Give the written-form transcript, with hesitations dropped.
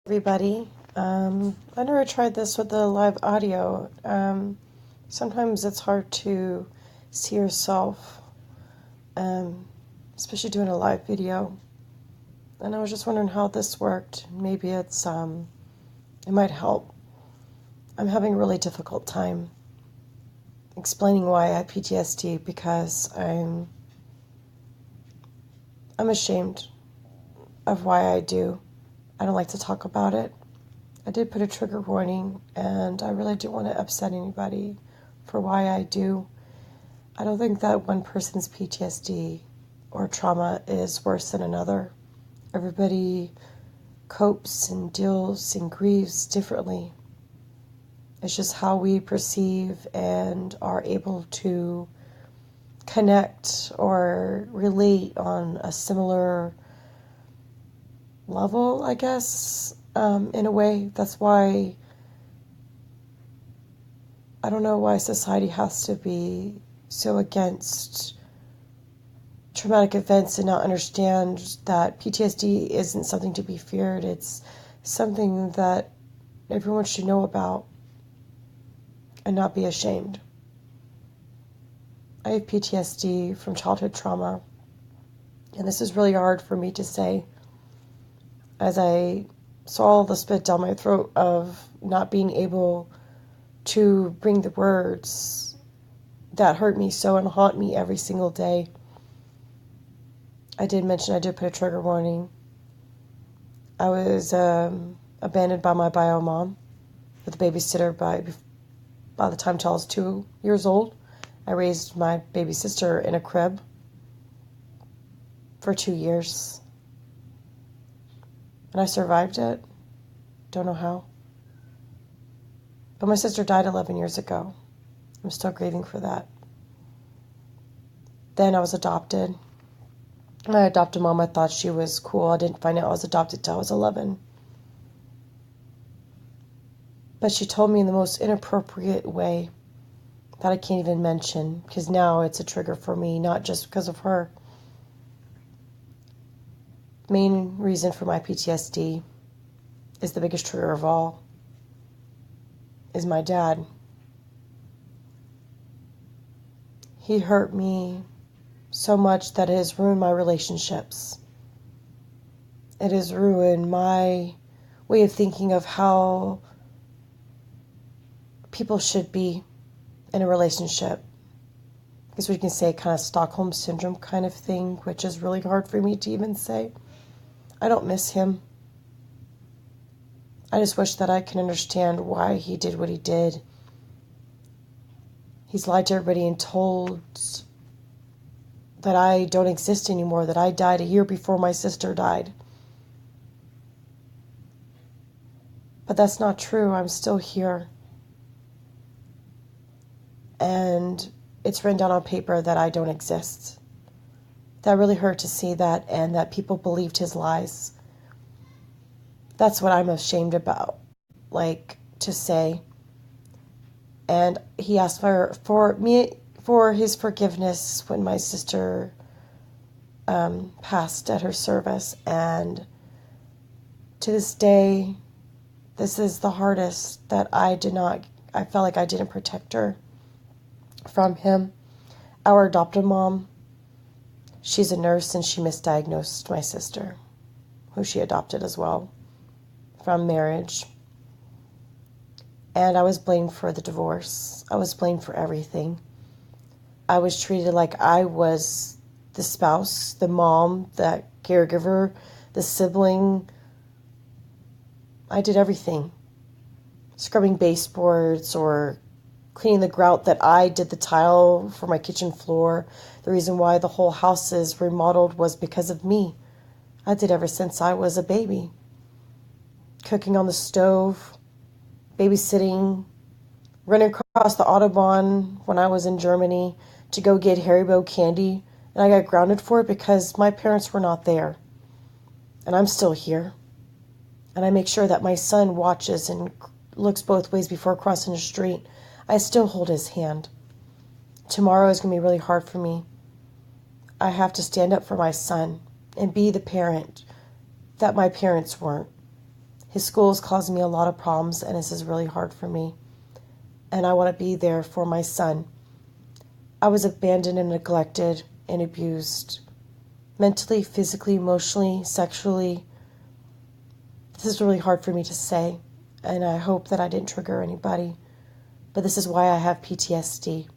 Everybody. I never tried this with the live audio. Sometimes it's hard to see yourself, um, especially doing a live video. And I was just wondering how this worked. Maybe it might help. I'm having a really difficult time explaining why I have PTSD because I'm ashamed of why I do. I don't like to talk about it. I did put a trigger warning, and I really don't want to upset anybody for why I do. I don't think that one person's PTSD or trauma is worse than another. Everybody copes and deals and grieves differently. It's just how we perceive and are able to connect or relate on a similar level, I guess, in a way. That's why I don't know why society has to be so against traumatic events and not understand that PTSD isn't something to be feared. It's something that everyone should know about and not be ashamed. I have PTSD from childhood trauma, and this is really hard for me to say as I saw the spit down my throat of not being able to bring the words that hurt me so and haunt me every single day. I did mention I did put a trigger warning. I was abandoned by my bio mom with a babysitter by the time I was 2 years old. I raised my baby sister in a crib for 2 years. And I survived it. Don't know how. But my sister died 11 years ago. I'm still grieving for that. Then I was adopted. My adopted mom, I thought she was cool. I didn't find out I was adopted till I was 11. But she told me in the most inappropriate way that I can't even mention, because now it's a trigger for me, not just because of her. Main reason for my PTSD is the biggest trigger of all, is my dad. He hurt me so much that it has ruined my relationships. It has ruined my way of thinking of how people should be in a relationship. I guess we can say kind of Stockholm Syndrome kind of thing, which is really hard for me to even say. I don't miss him. I just wish that I can understand why he did what he did. He's lied to everybody and told that I don't exist anymore, that I died a year before my sister died. But that's not true. I'm still here. And it's written down on paper that I don't exist. That really hurt to see that, and that people believed his lies. That's what I'm ashamed about, to say. And he asked for his forgiveness when my sister passed at her service. And to this day, this is the hardest that I felt like I didn't protect her from him. Our adoptive mom, she's a nurse, and she misdiagnosed my sister, who she adopted as well, from marriage. And I was blamed for the divorce. I was blamed for everything. I was treated like I was the spouse, the mom, the caregiver, the sibling. I did everything. Scrubbing baseboards or cleaning the grout, that I did the tile for my kitchen floor. The reason why the whole house is remodeled was because of me. I did ever since I was a baby. Cooking on the stove, babysitting, running across the Autobahn when I was in Germany to go get Haribo candy. And I got grounded for it because my parents were not there. And I'm still here. And I make sure that my son watches and looks both ways before crossing the street. I still hold his hand. Tomorrow is going to be really hard for me. I have to stand up for my son and be the parent that my parents weren't. His school is causing me a lot of problems, and this is really hard for me. And I want to be there for my son. I was abandoned and neglected and abused. Mentally, physically, emotionally, sexually. This is really hard for me to say, and I hope that I didn't trigger anybody. But this is why I have PTSD.